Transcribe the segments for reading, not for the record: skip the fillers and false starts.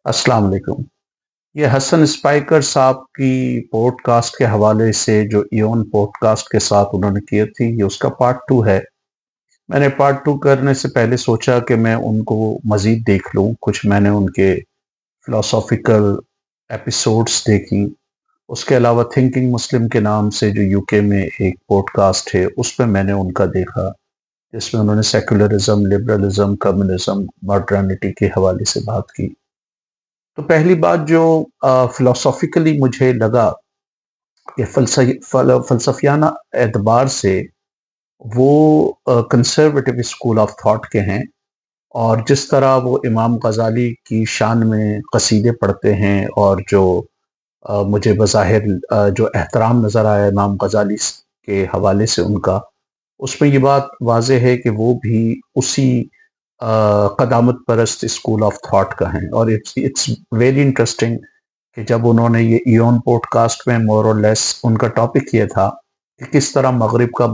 अस्सलाम वालेकुम। ये हसन स्पाइकर साहब की पॉडकास्ट के हवाले से जो इयोन पॉडकास्ट के साथ उन्होंने की थी, ये उसका पार्ट 2 है। मैंने पार्ट 2 करने से पहले सोचा कि मैं उनको मज़ीद देख लूँ। कुछ मैंने उनके फिलॉसॉफ़िकल एपिसोड्स देखी। उसके अलावा थिंकिंग मुस्लिम के नाम से जो यूके में एक पॉडकास्ट है, उसमें मैंने उनका देखा, जिसमें उन्होंने सेक्युलरिज़्म, लिबरलिज़्म, कम्युनिज़्म, मॉडर्निटी के हवाले से बात की। तो पहली बात जो फिलोसॉफिकली मुझे लगा कि फ़लसफ़ियाना एतबार से वो कंज़र्वेटिव स्कूल ऑफ थॉट के हैं। और जिस तरह वो इमाम ग़ज़ाली की शान में क़सीदे पढ़ते हैं, और जो मुझे बज़ाहिर जो एहतराम नज़र आया इमाम ग़ज़ाली के हवाले से उनका, उसमें ये बात वाज़ेह है कि वो भी उसी क़दामत परस्त स्कूल ऑफ थॉट का हैं। और इट्स इट्स वेरी इंटरेस्टिंग कि जब उन्होंने ये इयोन पॉडकास्ट में मोर और लेस उनका टॉपिक ये था कि किस तरह मगरिब का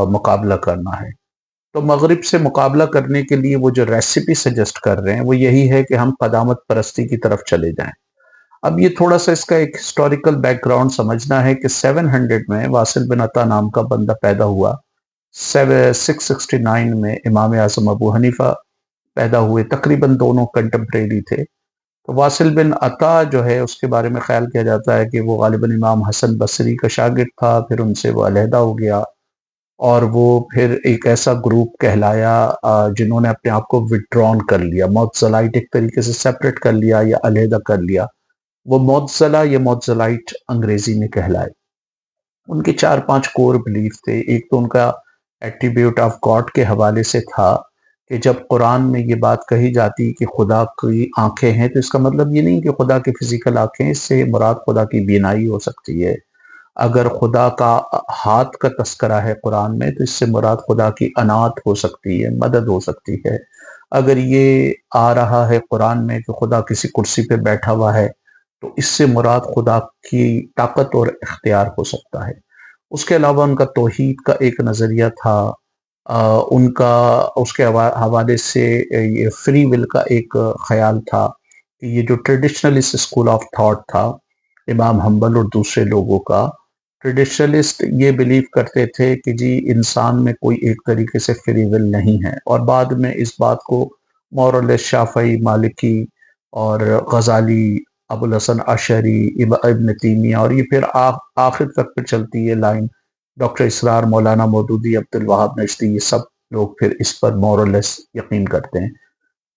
मुकाबला करना है। तो मगरिब से मुकाबला करने के लिए वो जो रेसिपी सजेस्ट कर रहे हैं, वो यही है कि हम क़दामत परस्ती की तरफ चले जाएं। अब ये थोड़ा सा इसका एक हिस्टोरिकल बैकग्राउंड समझना है कि 700 में वासिल बिन अता नाम का बंदा पैदा हुआ। 669 में इमाम आज़म अबू हनीफा पैदा हुए। तकरीबन दोनों कंटेम्परेरी थे। तो वासिल बिन अता जो है, उसके बारे में ख्याल किया जाता है कि वो गालिबन इमाम हसन बसरी का शागिर्द था। फिर उनसे वो अलहदा हो गया, और वो फिर एक ऐसा ग्रुप कहलाया जिन्होंने अपने आप को विड्रॉन कर लिया, मोतज़लाइट एक तरीके से सेपरेट कर लिया या अलहदा कर लिया। वो मोतज़ला या मोतज़लाइट अंग्रेजी में कहलाए। उनके 4-5 कोर बिलीफ थे। एक तो उनका एट्रीब्यूट ऑफ गॉड के हवाले से था कि जब कुरान में ये बात कही जाती कि खुदा की आंखें हैं, तो इसका मतलब ये नहीं कि खुदा की फिजिकल आंखें, इससे मुराद खुदा की बीनाई हो सकती है। अगर खुदा का हाथ का तस्करा है कुरान में, तो इससे मुराद खुदा की अनात हो सकती है, मदद हो सकती है। अगर ये आ रहा है कुरान में कि खुदा किसी कुर्सी पे बैठा हुआ है, तो इससे मुराद खुदा की ताकत और इख्तियार हो सकता है। उसके अलावा उनका तौहीद का एक नज़रिया था। उनका उसके हवाले से ये फ्री विल का एक ख्याल था कि ये जो ट्रेडिशनलिस्ट स्कूल ऑफ थॉट था इमाम हम्बल और दूसरे लोगों का, ट्रेडिशनलिस्ट ये बिलीव करते थे कि जी इंसान में कोई एक तरीके से फ्री विल नहीं है। और बाद में इस बात को मोरल शाफई, मालिकी और गजाली, अबुल हसन अशरी, इब्न तैमिया, और ये फिर आखिर तक पे चलती है लाइन डॉक्टर इसरार, मौलाना मौदूदी, अब्दुल वहाब नजदी, ये सब लोग फिर इस पर मोरलेस यकीन करते हैं।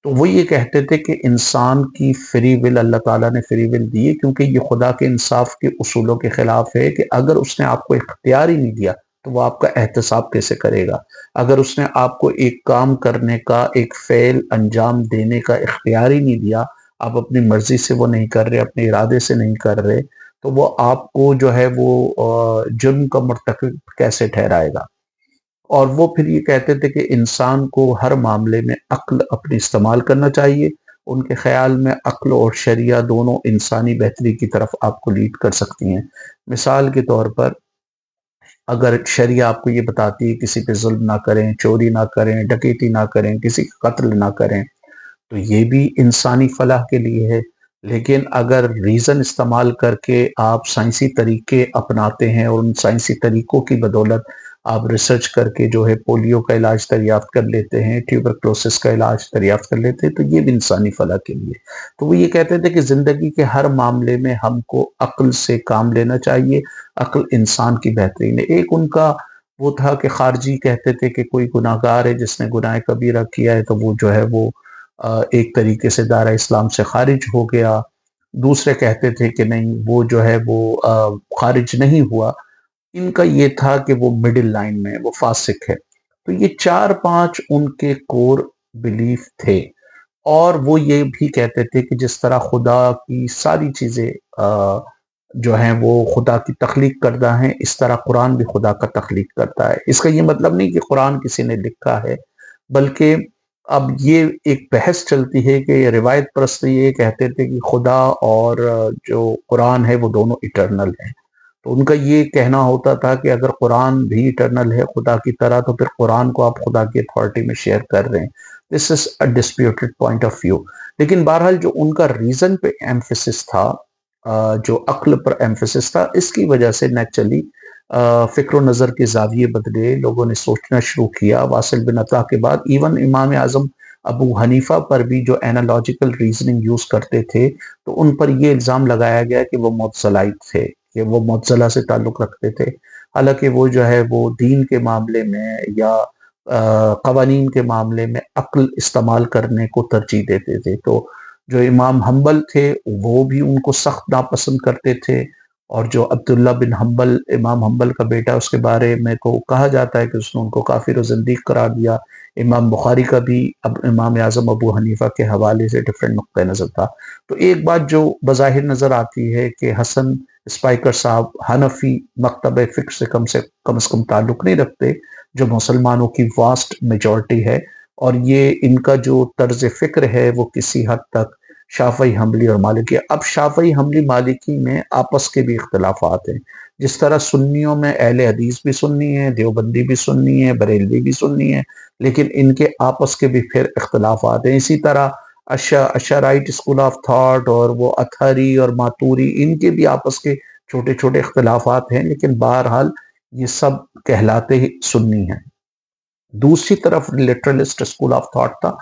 तो वो ये कहते थे कि इंसान की फ्री विल अल्लाह ताला ने फ्री विल दी है, क्योंकि ये खुदा के इंसाफ के उसूलों के खिलाफ है कि अगर उसने आपको इख्तियार ही नहीं दिया, तो वो आपका एहतसाब कैसे करेगा। अगर उसने आपको एक काम करने का, एक फ़ेल अंजाम देने का इख्तियार ही नहीं दिया, आप अपनी मर्जी से वो नहीं कर रहे, अपने इरादे से नहीं कर रहे, तो वो आपको जो है वो जुर्म का मुर्तकिब कैसे ठहराएगा। और वो फिर ये कहते थे कि इंसान को हर मामले में अक्ल अपनी इस्तेमाल करना चाहिए। उनके ख़्याल में अक्ल और शरिया दोनों इंसानी बेहतरी की तरफ आपको लीड कर सकती हैं। मिसाल के तौर पर, अगर शरिया आपको ये बताती है किसी पे ज़ुल्म ना करें, चोरी ना करें, डकैती ना करें, किसी का कत्ल ना करें, तो ये भी इंसानी फलाह के लिए है। लेकिन अगर रीज़न इस्तेमाल करके आप साइंसी तरीके अपनाते हैं, और उन साइंसी तरीकों की बदौलत आप रिसर्च करके जो है पोलियो का इलाज दरियाफ्त कर लेते हैं, ट्यूबरक्लोसिस का इलाज दरियाफ्त कर लेते हैं, तो ये भी इंसानी फलाह के लिए। तो वो ये कहते थे कि ज़िंदगी के हर मामले में हमको अक्ल से काम लेना चाहिए। अक्ल इंसान की बेहतरीन है। एक उनका वो था कि खारजी कहते थे कि कोई गुनाहगार है जिसने गुनाह कबीरा किया है, तो वो जो है वो एक तरीके से दायरा इस्लाम से खारिज हो गया। दूसरे कहते थे कि नहीं, वो जो है वो खारिज नहीं हुआ। इनका ये था कि वो मिडिल लाइन में है, वो फासिक है। तो ये 4-5 उनके कोर बिलीफ थे। और वो ये भी कहते थे कि जिस तरह खुदा की सारी चीज़ें जो हैं वो खुदा की तख्लीक करदा हैं, इस तरह कुरान भी खुदा का तख्लीक करता है। इसका ये मतलब नहीं कि कुरान किसी ने लिखा है, बल्कि अब ये एक बहस चलती है कि रिवायत परस्त ये कहते थे कि खुदा और जो कुरान है वो दोनों इटर्नल हैं। तो उनका ये कहना होता था कि अगर कुरान भी इटर्नल है खुदा की तरह, तो फिर कुरान को आप खुदा की अथॉरिटी में शेयर कर रहे हैं। This is a disputed point of view. लेकिन बहरहाल जो उनका रीजन पे एम्फेसिस था, जो अक्ल पर एम्फेसिस था, इसकी वजह से नेचुरली फिक्र नज़र के जाविये बदले, लोगों ने सोचना शुरू किया। वासिल बिन अता के बाद इवन इमाम आजम अबू हनीफा पर भी जो एनालॉजिकल रीजनिंग यूज करते थे, तो उन पर यह इल्ज़ाम लगाया गया कि वो मुतज़लाइट थे, कि वो मुतज़ला से ताल्लुक़ रखते थे। हालांकि वो जो है वो दीन के मामले में या कवानीन के मामले में अक्ल इस्तेमाल करने को तरजीह देते थे। तो जो इमाम हम्बल थे वो भी उनको सख्त नापसंद करते थे, और जो अब्दुल्ला बिन हम्बल, इमाम हम्बल का बेटा, उसके बारे में को कहा जाता है कि उसने उनको काफिर और ज़िंदीक करार दिया। इमाम बुखारी का भी अब इमाम आजम अबू हनीफा के हवाले से डिफरेंट नुक्ता नज़र था। तो एक बात जो बज़ाहिर नज़र आती है कि हसन स्पाइकर साहब हनफी मकतब फ़िक्र से कम ताल्लुक़ नहीं रखते, जो मुसलमानों की वास्ट मेजॉरिटी है, और ये इनका जो तर्ज फ़िक्र है वो किसी हद तक शाफई हम्बली और मालिकी। अब शाफई हम्बली मालिकी में आपस के भी इख्तलाफात हैं। जिस तरह सुन्नियों में अहले हदीस भी सुन्नी है, देवबंदी भी सुन्नी है, बरेलवी भी सुन्नी है, लेकिन इनके आपस के भी फिर इख्तलाफात हैं। इसी तरह अशराइट स्कूल ऑफ थॉट और वो अथरी और मातूरी, इनके भी आपस के छोटे छोटे इख्तलाफात हैं, लेकिन बहरहाल ये सब कहलाते ही सुन्नी हैं। दूसरी तरफ लिटरलिस्ट स्कूल ऑफ थॉट था,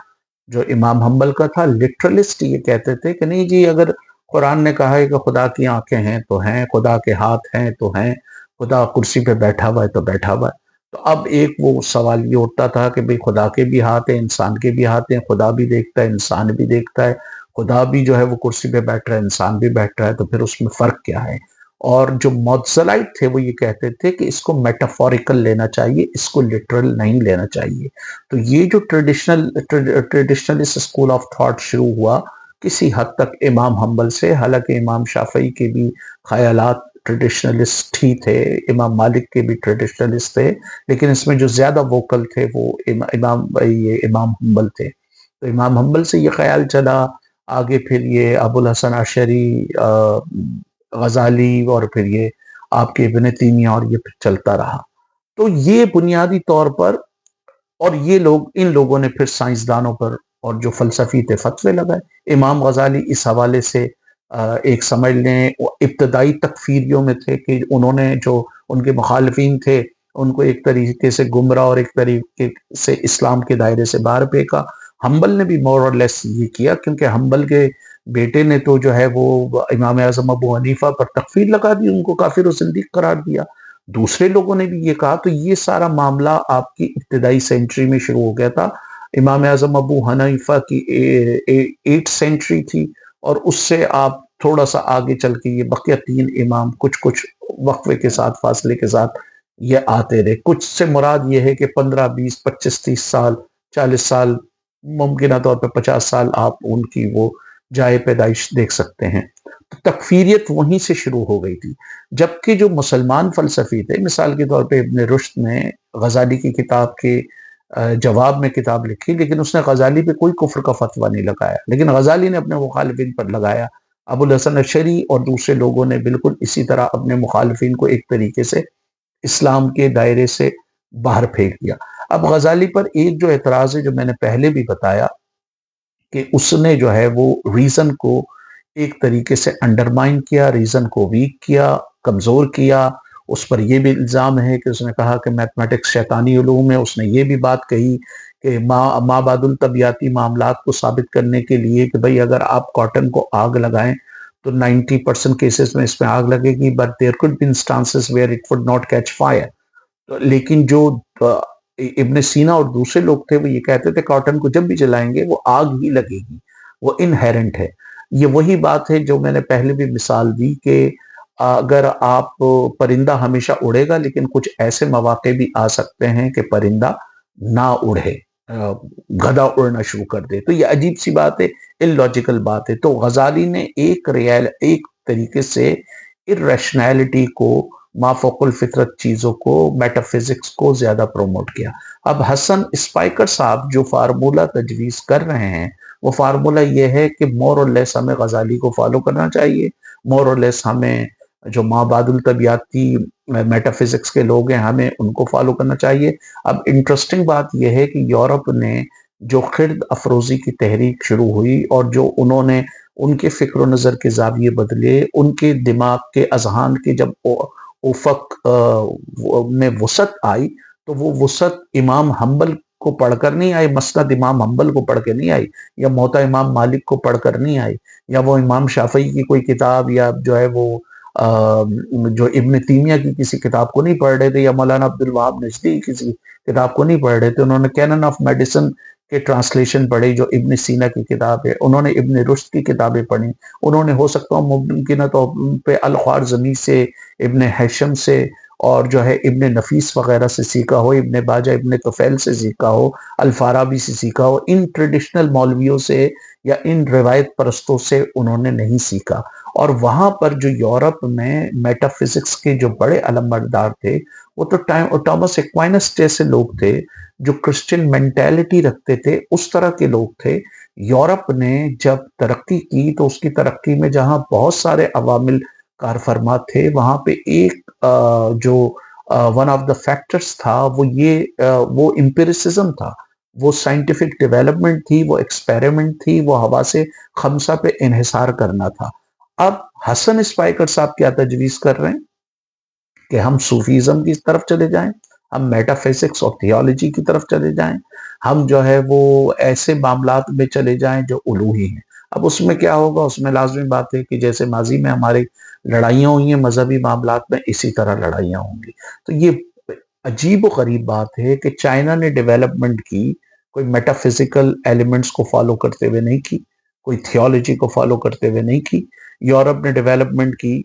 जो इमाम हम्बल का था। लिटरलिस्ट ये कहते थे कि नहीं जी, अगर कुरान ने कहा है कि खुदा की आंखें हैं तो हैं, खुदा के हाथ हैं तो हैं, खुदा कुर्सी पे बैठा हुआ है तो बैठा हुआ है। तो अब एक वो सवाल ये उठता था कि भाई खुदा के भी हाथ हैं, इंसान के भी हाथ हैं, खुदा भी देखता है, इंसान भी देखता है, खुदा भी जो है वो कुर्सी पे बैठ रहा है, इंसान भी बैठ रहा है, तो फिर उसमें फर्क क्या है। और जो मुतज़लाइट थे वो ये कहते थे कि इसको मेटाफोरिकल लेना चाहिए, इसको लिटरल नहीं लेना चाहिए। तो ये जो ट्रेडिशनलिस्ट स्कूल ऑफ थॉट शुरू हुआ किसी हद तक इमाम हम्बल से, हालांकि इमाम शाफई के भी ख्यालात ट्रेडिशनलिस्ट ही थे, इमाम मालिक के भी ट्रेडिशनलिस्ट थे, लेकिन इसमें जो ज्यादा वोकल थे वो इमाम हम्बल थे। तो इमाम हम्बल से ये ख्याल चला, आगे फिर ये अबुल हसन अशरी, गजाली, और फिर ये आपके इब्न तैमिया, और ये फिर चलता रहा। तो ये बुनियादी तौर पर, और ये लोग, इन लोगों ने फिर साइंसदानों पर और जो फलसफी थे फतवे लगाए। इमाम गजाली इस हवाले से एक समझ लें वो इब्तदाई तकफीरियों में थे, कि उन्होंने जो उनके मुखालिफिन थे उनको एक तरीके से गुमराह और एक तरीके से इस्लाम के दायरे से बाहर फेंका। हम्बल ने भी मोर और लेस ये किया, क्योंकि हम्बल के बेटे ने तो जो है वो इमाम आजम अबू हनीफा पर तकफीर लगा दी, उनको काफिर और जिंदीक करार दिया। दूसरे लोगों ने भी ये कहा। तो ये सारा मामला आपकी इब्तदाई सेंचुरी में शुरू हो गया था। इमाम आजम अबू हनीफा की 8th सेंचुरी थी, और उससे आप थोड़ा सा आगे चल के ये बकिया 3 इमाम कुछ कुछ वक्फे के साथ, फासले के साथ ये आते रहे। कुछ से मुराद ये है कि 15, 20, 25, 30 साल, 40 साल, मुमकिन तौर पर 50 साल आप उनकी वो जाए पैदाइश देख सकते हैं। तो तकफीरियत वहीं से शुरू हो गई थी। जबकि जो मुसलमान फलसफी थे, मिसाल के तौर पे इब्न रुश्द ने गजाली की किताब के जवाब में किताब लिखी, लेकिन उसने गजाली पे कोई कुफ्र का फतवा नहीं लगाया, लेकिन गजाली ने अपने मुखालिफिन पर लगाया। अबुल हसन अशरी और दूसरे लोगों ने बिल्कुल इसी तरह अपने मुखालिफिन को एक तरीके से इस्लाम के दायरे से बाहर फेंक दिया। अब गजाली पर एक जो एतराज है, जो मैंने पहले भी बताया, कि उसने जो है वो रीजन को एक तरीके से अंडरमाइन किया, रीजन को वीक किया, कमजोर किया। उस पर यह भी इल्जाम है कि उसने कहा कि मैथमेटिक्स शैतानी उलूम है। उसने ये भी बात कही कि माबादुल तबियाती मामलात को साबित करने के लिए कि भाई अगर आप कॉटन को आग लगाएं तो 90% केसेस में इसमें आग लगेगी, but there could be instances where it would not catch fire. तो लेकिन जो इब्न सीना और दूसरे लोग थे वो ये कहते थे कॉटन को जब भी जलाएंगे वो आग ही लगेगी, वो इनहेरेंट है। ये वही बात है जो मैंने पहले भी मिसाल दी कि अगर आप, परिंदा हमेशा उड़ेगा, लेकिन कुछ ऐसे मौके भी आ सकते हैं कि परिंदा ना उड़े, गधा उड़ना शुरू कर दे। तो ये अजीब सी बात है, इलॉजिकल बात है। तो गजाली ने एक तरीके से इरेशनैलिटी को, माफोकुल फितरत चीजों को, मेटाफिजिक्स को ज्यादा प्रमोट किया। अब हसन स्पाइकर साहब जो फार्मूला तजवीज कर रहे हैं, वो फार्मूला ये है कि मोर और लेस हमें गजाली को फॉलो करना चाहिए, मोर और लेस हमें जो माबादुल तबियाती मेटाफिजिक्स के लोग हैं हमें उनको फॉलो करना चाहिए। अब इंटरेस्टिंग बात यह है कि यूरोप ने جو خرد افروزی کی تحریک شروع ہوئی اور جو انہوں نے ان کے فکر و نظر کے زاویے بدلے، ان کے دماغ کے اذہان کے جب افق میں وسعت آئی تو وہ وسعت امام حنبل کو پڑھ کر نہیں آئی، مسند امام حنبل کو پڑھ کے نہیں آئی، یا موطا امام مالک کو پڑھ کر نہیں آئی، یا وہ امام شافعی کی کوئی کتاب، یا جو ہے وہ جو ابن تیمیہ کی کسی کتاب کو نہیں پڑھ رہے تھے، یا مولانا عبد الوہاب نجدی کی کسی کتاب کو نہیں پڑھ رہے تھے. انہوں نے کینن آف میڈیسن کے ٹرانسلیشن پڑھی جو ابن سینا کی کتاب ہے، انہوں نے ابن رشد کی کتابیں پڑھی، انہوں نے ہو سکتا ہوں ممکنہ طور پہ الخوارزمی سے، ابن حیشم سے، اور جو ہے ابن نفیس وغیرہ سے سیکھا ہو، ابن باجہ ابن طفیل سے سیکھا ہو، الفارابی سے سیکھا ہو. ان ٹریڈیشنل مولویوں سے یا ان روایت پرستوں سے انہوں نے نہیں سیکھا. اور وہاں پر جو یورپ میں میٹا فزکس کے جو بڑے علمبردار تھے وہ تو ٹامس ایکوائنس جیسے لوگ تھے جو کرسچن مینٹیلٹی رکھتے تھے، اس طرح کے لوگ تھے. یورپ نے جب ترقی کی تو اس کی ترقی میں جہاں بہت سارے عوامل کار فرما تھے، وہاں پہ ایک جو ون آف دا فیکٹرز تھا وہ امپیریسزم تھا، وہ سائنٹیفک ڈیولپمنٹ تھی، وہ ایکسپیریمنٹ تھی، وہ حواس خمسہ پہ انحصار کرنا تھا. اب حسن اسپائکر صاحب کیا تجویز کر رہے ہیں کہ ہم صوفیزم کی طرف چلے جائیں، ہم میٹا فزکس اور تھیولوجی کی طرف چلے جائیں، ہم جو ہے وہ ایسے معاملات میں چلے جائیں جو الوہی ہیں. اب اس میں کیا ہوگا؟ اس میں لازمی بات ہے کہ جیسے ماضی میں ہماری لڑائیاں ہوئی ہیں مذہبی معاملات میں، اسی طرح لڑائیاں ہوں گی. تو یہ عجیب و غریب بات ہے کہ چائنا نے ڈیولپمنٹ کی کوئی میٹا فزیکل ایلیمنٹس کو فالو کرتے ہوئے نہیں کی، کوئی تھیولوجی کو فالو کرتے ہوئے نہیں کی. یورپ نے ڈیولپمنٹ کی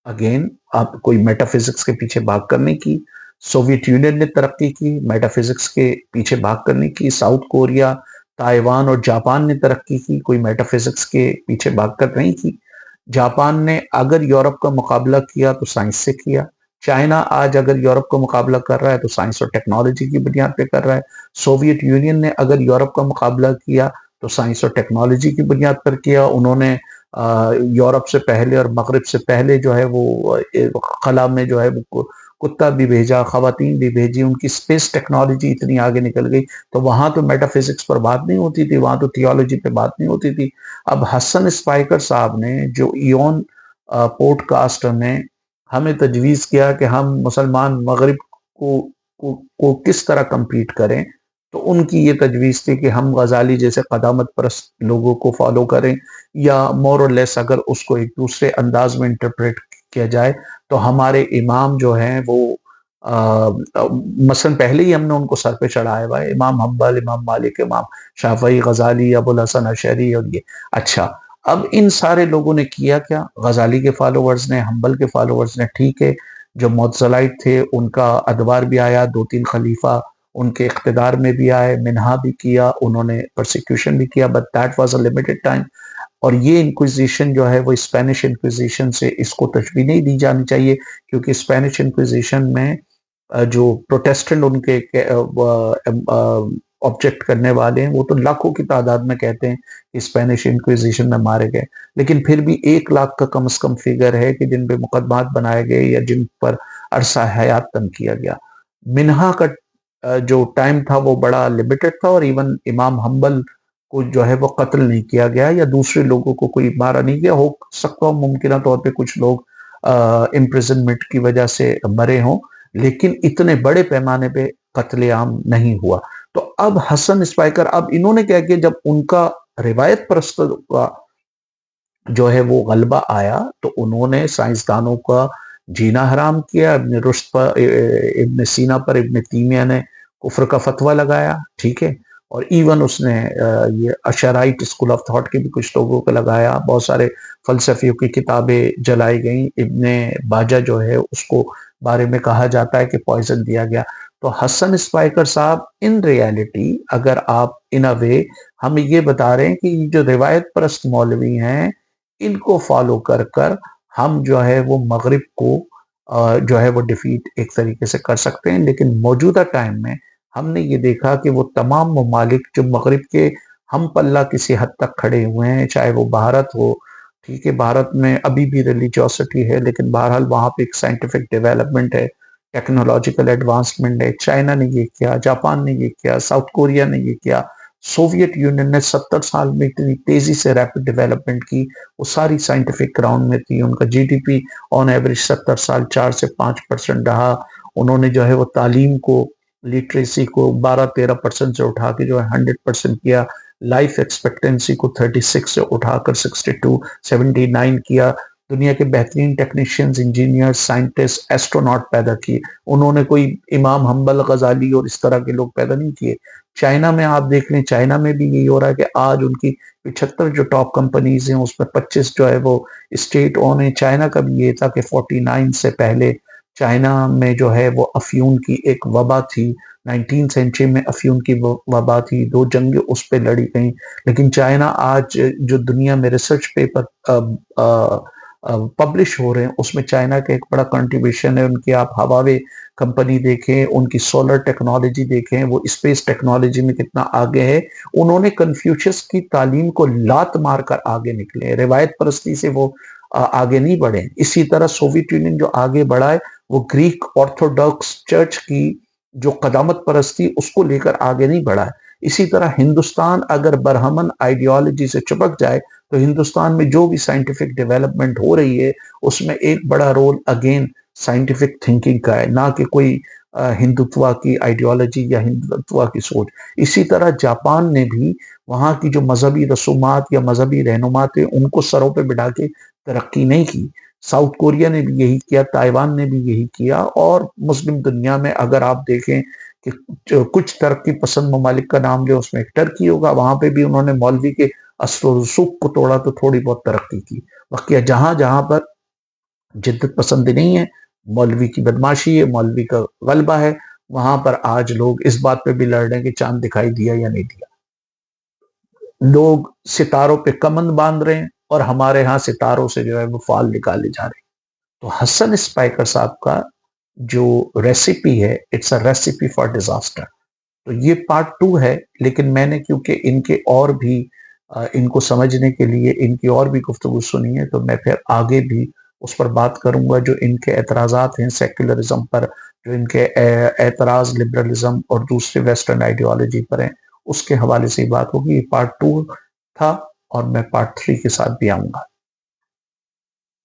اگین آپ کوئی میٹا فزکس کے پیچھے بھاگ کر نہیں کی. سوویت یونین نے ترقی کی میٹا فزکس کے پیچھے بھاگ کر نہیں کی. ساؤتھ کوریا، تائیوان اور جاپان نے ترقی کی کوئی میٹا فزکس کے پیچھے بھاگ کر نہیں کی. جاپان نے اگر یورپ کا مقابلہ کیا تو سائنس سے کیا. چائنا آج اگر یورپ کا مقابلہ کر رہا ہے تو سائنس اور ٹیکنالوجی کی بنیاد پہ کر رہا ہے. سوویت یونین نے اگر یورپ کا مقابلہ کیا تو سائنس اور ٹیکنالوجی کی بنیاد پر کیا. انہوں نے یورپ سے پہلے اور مغرب سے پہلے جو ہے وہ خلا میں جو ہے وہ کتا بھی بھیجا، خواتین بھی بھیجی، ان کی اسپیس ٹیکنالوجی اتنی آگے نکل گئی. تو وہاں تو میٹا فزکس پر بات نہیں ہوتی تھی، وہاں تو تھیولوجی پہ بات نہیں ہوتی تھی. اب حسن اسپائکر صاحب نے جو ایون پوڈ کاسٹ میں ہمیں تجویز کیا کہ ہم مسلمان مغرب کو کس طرح کمپیٹ کریں، تو ان کی یہ تجویز تھی کہ ہم غزالی جیسے قدامت پرست لوگوں کو فالو کریں، یا مور اور لیس اگر اس کو ایک دوسرے انداز میں انٹرپریٹ کیا جائے تو ہمارے امام جو ہیں وہ مثلا پہلے ہی ہم نے ان کو سر پہ چڑھایا ہوا ہے، امام حنبل، امام مالک، امام شافعی، غزالی، ابو الحسن اشعری اور یہ. اچھا اب ان سارے لوگوں نے کیا کیا؟ غزالی کے فالوورز نے، حنبل کے فالوورز نے، ٹھیک ہے، جو معتزلائٹ تھے ان کا ادوار بھی آیا، 2-3 خلیفہ ان کے اقتدار میں بھی آئے، منہا بھی کیا، انہوں نے پرسیکیوشن بھی کیا، but that was a limited time. اور یہ انکویزیشن جو ہے وہ اسپینش انکویزیشن سے اس کو تشبیہ نہیں دی جانی چاہیے، کیونکہ اسپینش انکویزیشن میں جو پروٹیسٹنٹ ان کے آبجیکٹ کرنے والے ہیں وہ تو لاکھوں کی تعداد میں کہتے ہیں کہ اسپینش انکویزیشن میں مارے گئے، لیکن پھر بھی 1 لاکھ کا کم از کم فگر ہے کہ جن پہ مقدمات بنائے گئے یا جن پر عرصہ حیات تنگ کیا گیا. منہا کا جو ٹائم تھا وہ بڑا لمیٹڈ تھا، اور ایون امام حنبل کو جو ہے وہ قتل نہیں کیا گیا یا دوسرے لوگوں کو کوئی مارا نہیں گیا. ہو سکتا ہو ممکنہ طور پہ کچھ لوگ امپریزنمنٹ کی وجہ سے مرے ہوں، لیکن اتنے بڑے پیمانے پہ قتل عام نہیں ہوا. تو اب حسن اسپائکر، اب انہوں نے کیا کیا، جب ان کا روایت پرست کا جو ہے وہ غلبہ آیا تو انہوں نے سائنسدانوں کا جینا حرام کیا. ابن رشد پر، ابن سینا پر ابن تیمیہ نے کفر کا فتویٰ لگایا، ٹھیک ہے، اور ایون اس نے یہ اشرائٹ اسکول آف تھاٹ کے بھی کچھ لوگوں کو لگایا. بہت سارے فلسفیوں کی کتابیں جلائی گئیں. ابن باجہ جو ہے اس کو بارے میں کہا جاتا ہے کہ پوائزن دیا گیا. تو حسن اسپائکر صاحب ان ریالٹی اگر آپ ان وے ہمیں یہ بتا رہے ہیں کہ یہ جو روایت پرست مولوی ہیں ان کو فالو کر کر ہم جو ہے وہ مغرب کو جو ہے وہ ڈیفیٹ ایک طریقے سے کر سکتے ہیں. لیکن موجودہ ٹائم میں ہم نے یہ دیکھا کہ وہ تمام ممالک جو مغرب کے ہم پلہ کسی حد تک کھڑے ہوئے ہیں، چاہے وہ بھارت ہو، ٹھیک ہے، بھارت میں ابھی بھی ریلیجیوسٹی ہے لیکن بہرحال وہاں پہ ایک سائنٹیفک ڈیولپمنٹ ہے، ٹیکنالوجیکل ایڈوانسمنٹ ہے. چائنا نے یہ کیا، جاپان نے یہ کیا، ساؤتھ کوریا نے یہ کیا، سوویت یونین نے 70 سال میں اتنی تیزی سے ریپڈ ڈیولپمنٹ کی، وہ ساری سائنٹیفک گراؤنڈ میں تھی، ان کا G D P on average 70 سال 4 سے 5% رہا، انہوں نے جو ہے وہ تعلیم کو، لٹریسی کو 12-13% سے اٹھا کے جو ہے 100% کیا، لائف ایکسپیکٹنسی کو 36 سے اٹھا کر 62-79 کیا، دنیا کے بہترین ٹیکنیشینز، انجینئر، سائنٹسٹ، ایسٹروناٹ پیدا کیے، انہوں نے کوئی امام حنبل، غزالی اور اس طرح کے لوگ پیدا نہیں کیے۔ چائنا میں آپ دیکھ لیں، چائنا میں بھی یہی ہو رہا ہے کہ آج ان کی 75 جو ٹاپ کمپنیز ہیں اس میں 25 جو ہے وہ اسٹیٹ اون ہے۔ چائنا کا بھی یہ تھا کہ 49 سے پہلے چائنا میں جو ہے وہ افیون کی ایک وبا تھی، 19 سینچری میں افیون کی وبا تھی، 2 جنگیں اس پہ لڑی گئیں، لیکن چائنا آج جو دنیا میں ریسرچ پیپر پبلش ہو رہے ہیں اس میں چائنا کا ایک بڑا کنٹریبیوشن ہے۔ ان کی آپ ہواوے کمپنی دیکھیں، ان کی سولر ٹیکنالوجی دیکھیں، وہ اسپیس ٹیکنالوجی میں کتنا آگے ہے۔ انہوں نے کنفیوشس کی تعلیم کو لات مار کر آگے نکلے، روایت پرستی سے وہ آگے نہیں بڑھے۔ اسی طرح سوویت یونین جو آگے بڑھا ہے وہ گریک آرتھوڈاکس چرچ کی جو قدامت پرستی اس کو لے کر آگے نہیں بڑھا ہے۔ اسی طرح ہندوستان اگر برہمن آئیڈیالوجی سے چپک جائے تو ہندوستان میں جو بھی سائنٹیفک ڈیولپمنٹ ہو رہی ہے اس میں ایک بڑا رول اگین سائنٹیفک تھنکنگ کا ہے، نہ کہ کوئی ہندوتوا کی آئیڈیالوجی یا ہندوتوا کی سوچ۔ اسی طرح جاپان نے بھی وہاں کی جو مذہبی رسومات یا مذہبی رہنما تھے ان کو سروں پہ بٹھا کے ترقی نہیں کی۔ ساؤتھ کوریا نے بھی یہی کیا، تائیوان نے بھی یہی کیا، اور مسلم دنیا میں اگر آپ دیکھیں کہ کچھ ترقی پسند ممالک کا نام لے اس میں ایک ٹرکی ہوگا، وہاں پہ بھی انہوں نے مولوی کے اثر و رسوخ کو توڑا تو تھوڑی بہت ترقی کی۔ واقعہ جہاں جہاں پر جدت پسند نہیں ہے، مولوی کی بدماشی ہے، مولوی کا غلبہ ہے، وہاں پر آج لوگ اس بات پہ بھی لڑ رہے ہیں کہ چاند دکھائی دیا یا نہیں دیا۔ لوگ ستاروں پہ کمند باندھ رہے ہیں اور ہمارے ہاں ستاروں سے جو ہے وہ فال نکالے جا رہے ہیں۔ تو حسن اسپائکر صاحب کا جو ریسیپی ہے، it's a recipe for disaster. تو یہ پارٹ 2 ہے، لیکن میں نے کیونکہ ان کے اور بھی ان کو سمجھنے کے لیے ان کی اور بھی گفتگو سنی ہے تو میں پھر آگے بھی اس پر بات کروں گا۔ جو ان کے اعتراضات ہیں سیکولرزم پر، جو ان کے اعتراض لبرلزم اور دوسرے ویسٹرن آئیڈیالوجی پر ہیں، اس کے حوالے سے ہی بات ہوگی۔ یہ پارٹ 2 تھا اور میں پارٹ 3 کے ساتھ بھی آؤں گا۔